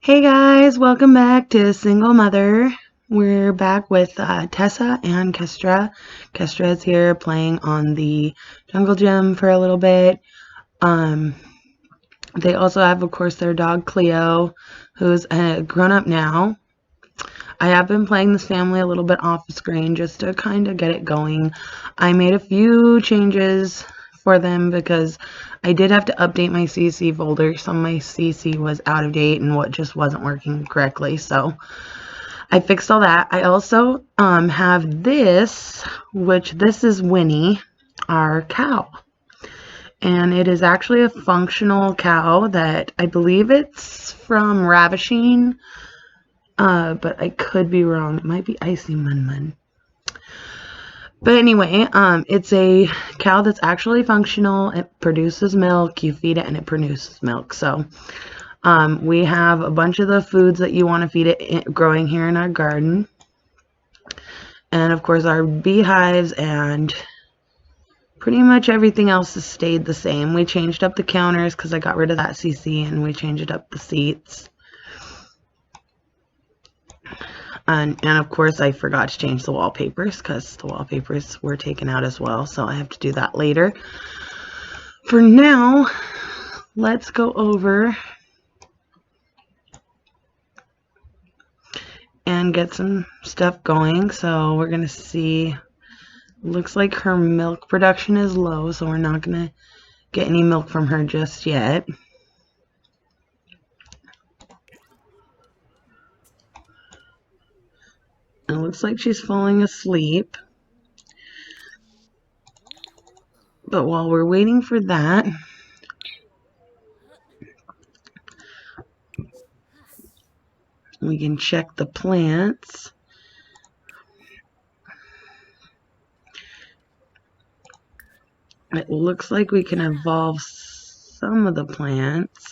Hey guys, welcome back to Single Mother. We're back with Tessa and Kestra. Kestra is here playing on the jungle gym for a little bit. They also have, of course, their dog Cleo, who's grown up now. I have been playing this family a little bit off the screen just to kind of get it going. I made a few changes for them because I did have to update my CC folder. Some of my CC was out of date and what just wasn't working correctly. So I fixed all that. I also have this, which this is Winnie, our cow. And it is actually a functional cow that I believe it's from Ravishing. But I could be wrong. It might be Icy Mun Mun. But anyway, it's a cow that's actually functional. It produces milk. You feed it and it produces milk. So we have a bunch of the foods that you want to feed it growing here in our garden. And of course our beehives and pretty much everything else has stayed the same. We changed up the counters because I got rid of that CC and we changed up the seats. And of course I forgot to change the wallpapers because the wallpapers were taken out as well, so I have to do that later. For now, let's go over and get some stuff going. So we're gonna see, looks like her milk production is low, so we're not gonna get any milk from her just yet. It looks like she's falling asleep. But while we're waiting for that, we can check the plants. It looks like we can evolve some of the plants.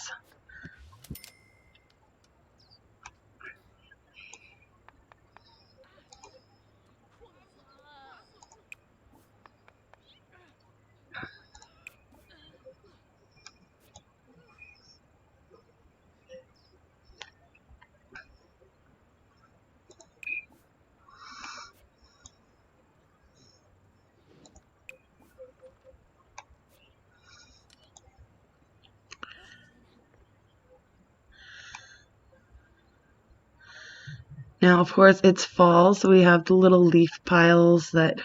Now, of course, it's fall, so we have the little leaf piles that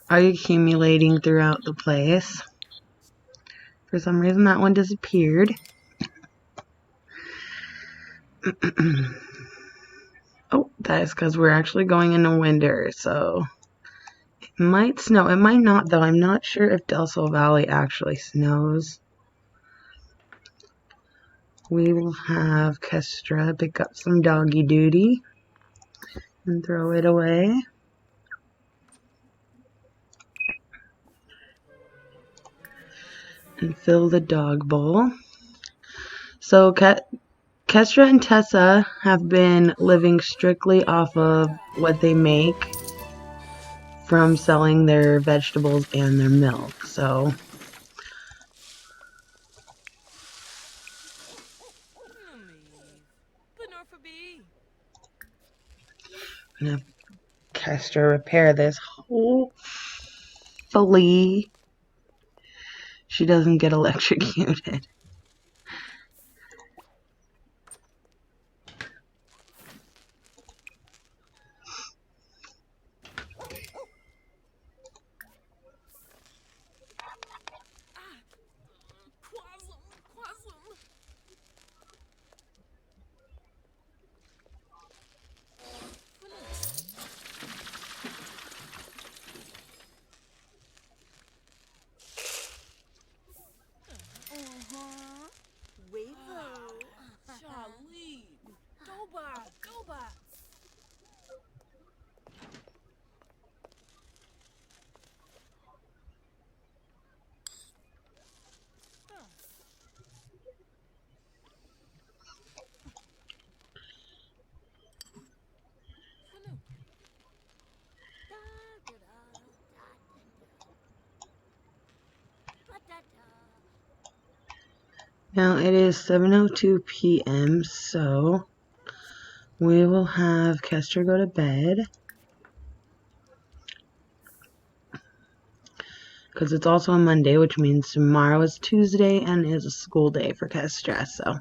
are accumulating throughout the place. For some reason, that one disappeared. Oh, that is because we're actually going into winter, so it might snow. It might not, though. I'm not sure if Del Sol Valley actually snows. We will have Kestra pick up some doggy duty and throw it away. And fill the dog bowl. So Kestra and Tessa have been living strictly off of what they make from selling their vegetables and their milk. So I'm gonna have Kestra repair this. Hopefully she doesn't get electrocuted. Now it is 7:02 p.m. so we will have Kester go to bed. Because it's also a Monday, which means tomorrow is Tuesday and is a school day for Kestra, so.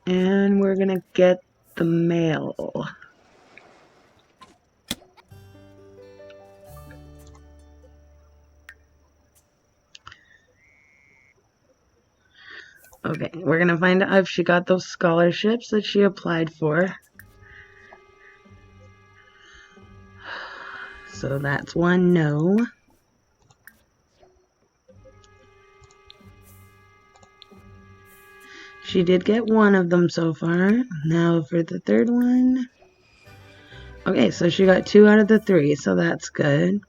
And we're gonna get the mail. Okay, we're gonna find out if she got those scholarships that she applied for. So that's one no. She did get one of them so far. Now for the third one. Okay, so she got 2 out of the 3, so that's good.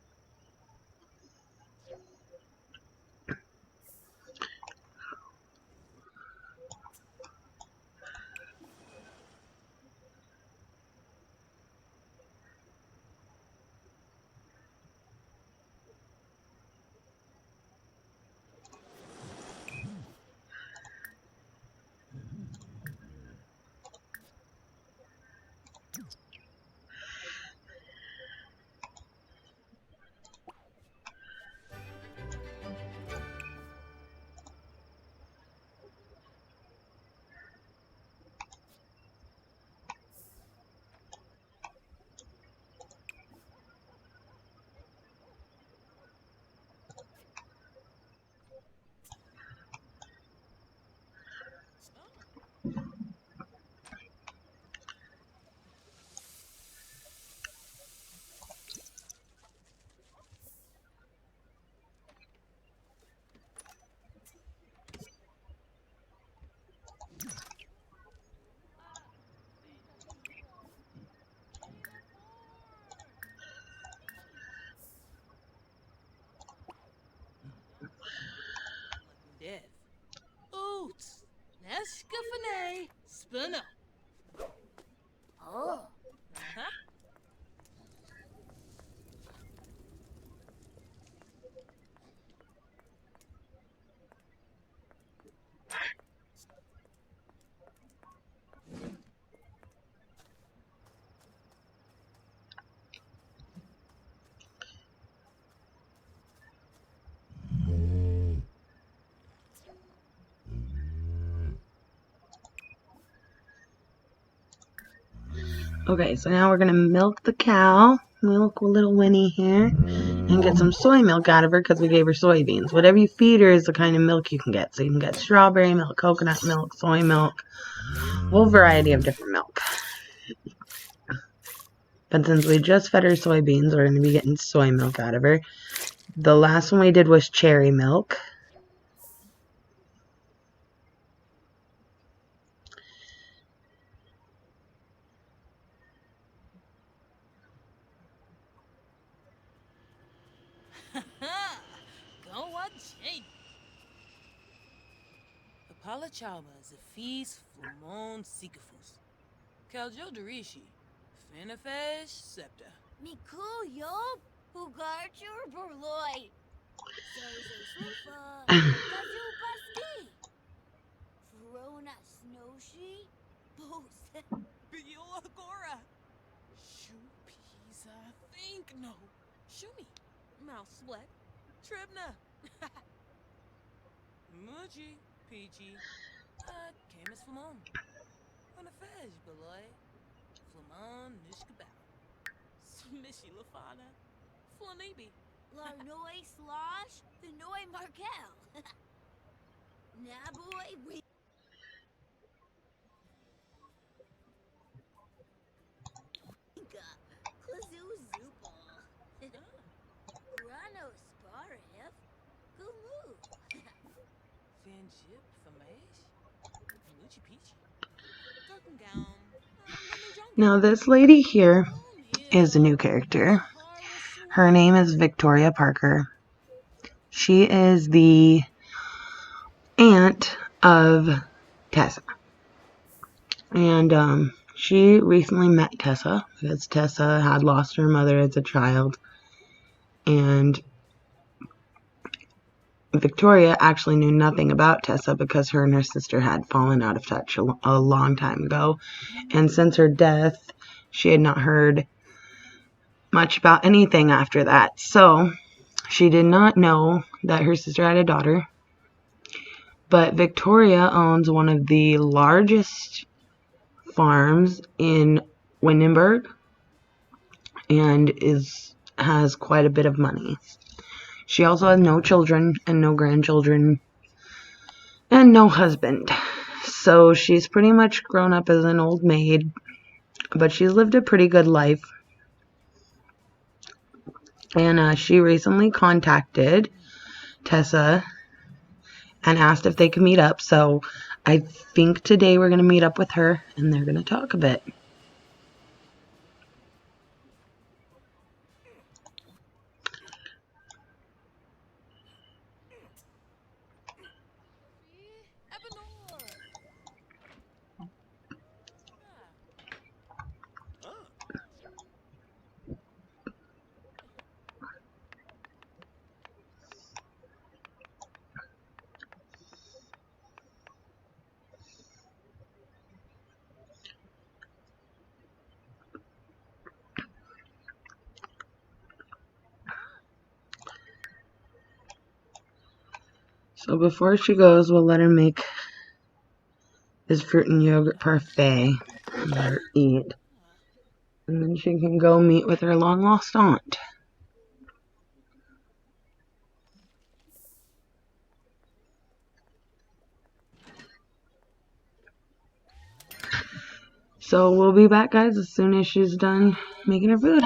Okay, so now we're gonna milk the cow. Milk little Winnie here. And get some soy milk out of her because we gave her soybeans. Whatever you feed her is the kind of milk you can get. So you can get strawberry milk, coconut milk, soy milk, a whole variety of different milk. But since we just fed her soybeans, we're going to be getting soy milk out of her. The last one we did was cherry milk. Apalachaba is a feast flamon sikafus. Kaljo Darishi. Finafesh septa. Mikuyo, Hugarchur Burloy. Zozo Slufa, Kazu Basti. Verona Snowshi, Bose. Biola Gora. Shoopisa think no. Shumi. Mouse sweat. Tribna. Muji. Peachy. Camus Flamon. Finafesh beloy. Flamon Nishkabal. Smishy Lafana. Flanibi. Larnoy Slosh, the Noy Markel. Naboy, we. Klazu Zupal. Grano Sparif, Gumu. Fanship Famash. Muchi Peachy. Darken Gown. Now, this lady here is a new character. Her name is Victoria Parker. She is the aunt of Tessa. And she recently met Tessa because Tessa had lost her mother as a child. And Victoria actually knew nothing about Tessa because her and her sister had fallen out of touch a long time ago. And since her death, she had not heard much about anything after that. So she did not know that her sister had a daughter. But Victoria owns one of the largest farms in Windenburg and has quite a bit of money. She also has no children and no grandchildren and no husband. So she's pretty much grown up as an old maid, but she's lived a pretty good life. And she recently contacted Tessa and asked if they could meet up. So I think today we're going to meet up with her and they're going to talk a bit. So before she goes, we'll let her make this fruit and yogurt parfait and let her eat. And then she can go meet with her long lost aunt. So we'll be back, guys, as soon as she's done making her food.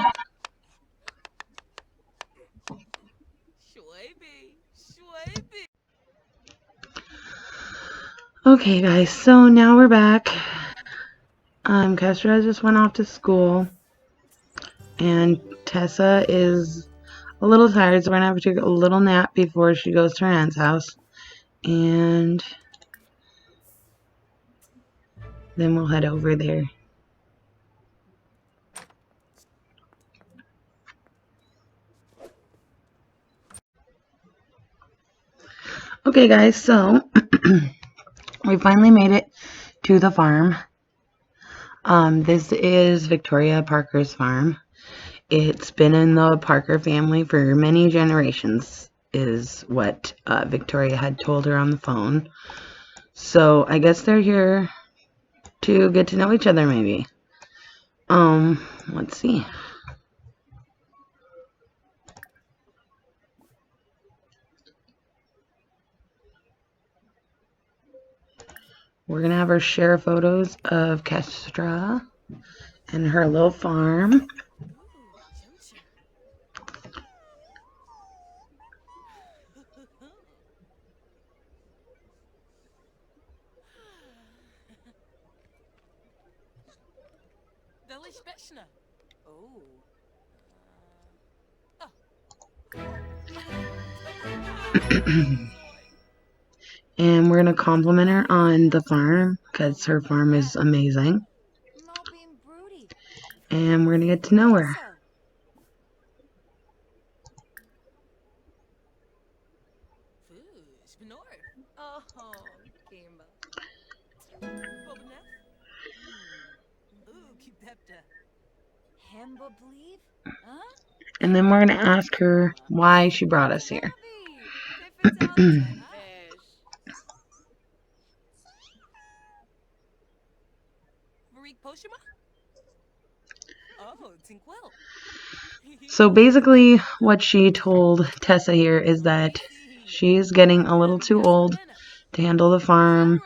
Okay, guys, so now we're back. Kestra just went off to school, and Tessa is a little tired, so we're gonna have to take a little nap before she goes to her aunt's house, and then we'll head over there. Okay, guys, so we finally made it to the farm. This is Victoria Parker's farm. It's been in the Parker family for many generations, is what Victoria had told her on the phone. So I guess they're here to get to know each other, maybe. Let's see. We're gonna have her share photos of Kestra and her little farm. Delish Beshna. Oh. And we're going to compliment her on the farm because her farm is amazing. Mo being broody. And we're going to get to know her. So, Foosh, Benor. Oh, Kimba. Bobinef. Ooh, keep that. Hemba believe? Huh? And then we're going to ask her why she brought us here. Fish. Marik Poshima? Oh, Tinkwell. So basically, what she told Tessa here is that she is getting a little too old to handle the farm,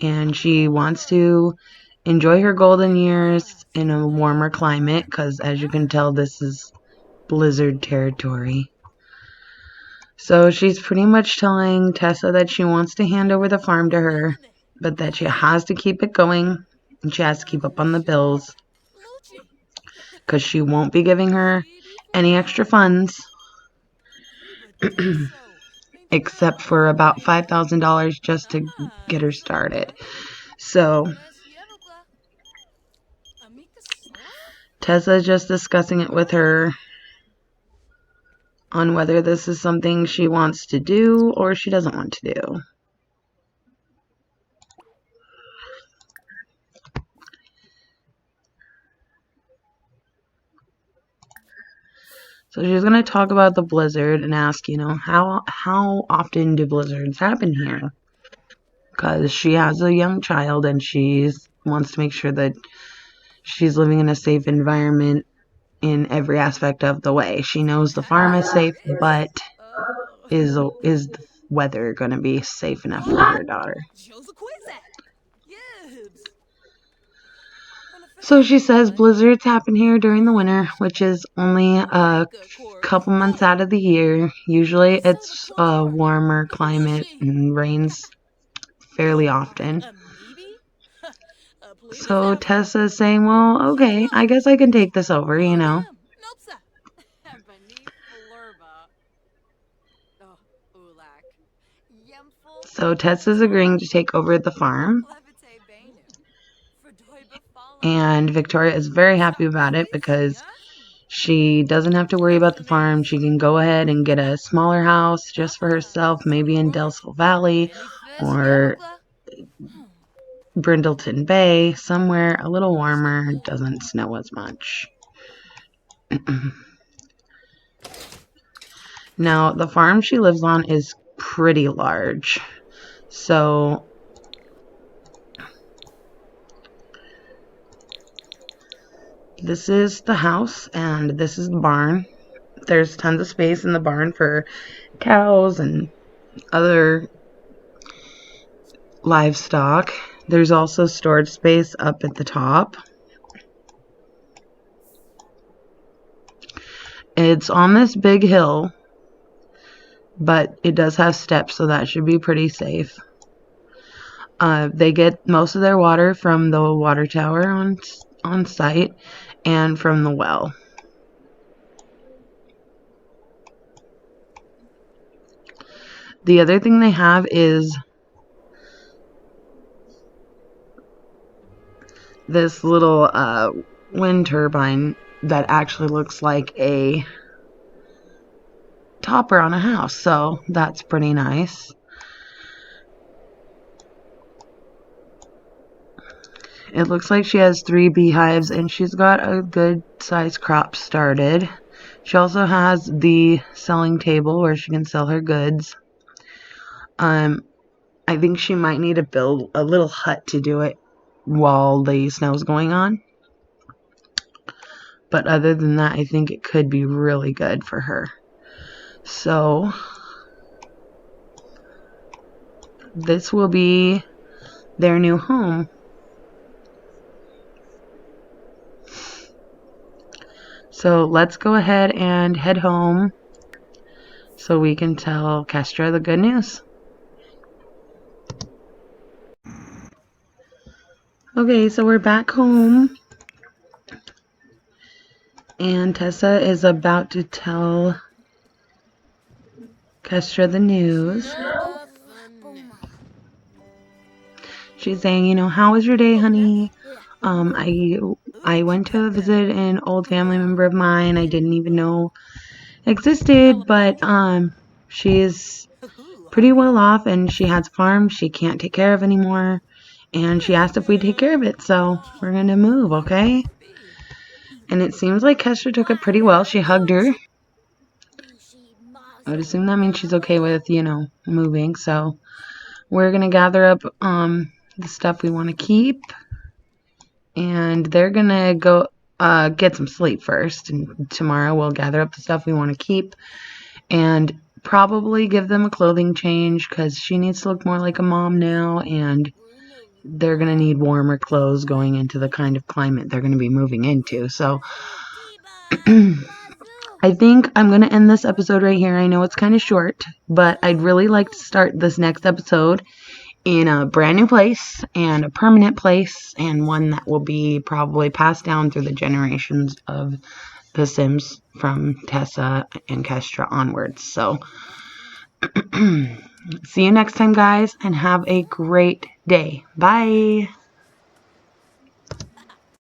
and she wants to enjoy her golden years in a warmer climate, because as you can tell, this is blizzard territory. So she's pretty much telling Tessa that she wants to hand over the farm to her, but that she has to keep it going, and she has to keep up on the bills, because she won't be giving her any extra funds, except for about $5,000 just to get her started. So Tessa's just discussing it with her on whether this is something she wants to do or she doesn't want to do. So she's going to talk about the blizzard and ask, how often do blizzards happen here? Because she has a young child and she wants to make sure that she's living in a safe environment in every aspect of the way. She knows the farm is safe, but is the weather going to be safe enough for her daughter? So she says blizzards happen here during the winter, which is only a couple months out of the year. Usually it's a warmer climate and rains fairly often. So Tessa's saying, well, okay, I guess I can take this over, So Tessa's agreeing to take over the farm. And Victoria is very happy about it because she doesn't have to worry about the farm. She can go ahead and get a smaller house just for herself, maybe in Delsville Valley or Brindleton Bay, somewhere a little warmer, doesn't snow as much. Now, the farm she lives on is pretty large. So this is the house and this is the barn. There's tons of space in the barn for cows and other livestock. There's also storage space up at the top. It's on this big hill, but it does have steps, so that should be pretty safe. They get most of their water from the water tower on site and from the well. The other thing they have is this little wind turbine that actually looks like a topper on a house, so that's pretty nice. It looks like she has 3 beehives and she's got a good sized crop started. She also has the selling table where she can sell her goods. I think she might need to build a little hut to do it while the snow's going on. But other than that, I think it could be really good for her. So this will be their new home. So let's go ahead and head home so we can tell Kestra the good news. Okay, so we're back home. And Tessa is about to tell Kestra the news. She's saying, you know, how was your day, honey? I went to visit an old family member of mine I didn't even know existed, but she's pretty well off and she has a farm she can't take care of anymore, and she asked if we'd take care of it, so we're gonna move, okay? And it seems like Kestra took it pretty well. She hugged her. I would assume that means she's okay with, you know, moving, so we're gonna gather up the stuff we want to keep, and they're gonna go get some sleep first, and tomorrow we'll gather up the stuff we want to keep and probably give them a clothing change because she needs to look more like a mom now, and they're gonna need warmer clothes going into the kind of climate they're gonna be moving into. So I think I'm going to end this episode right here. I know it's kind of short, but I'd really like to start this next episode in a brand new place and a permanent place, and one that will be probably passed down through the generations of the Sims from Tessa and Kestra onwards. So see you next time, guys, and have a great day. Bye.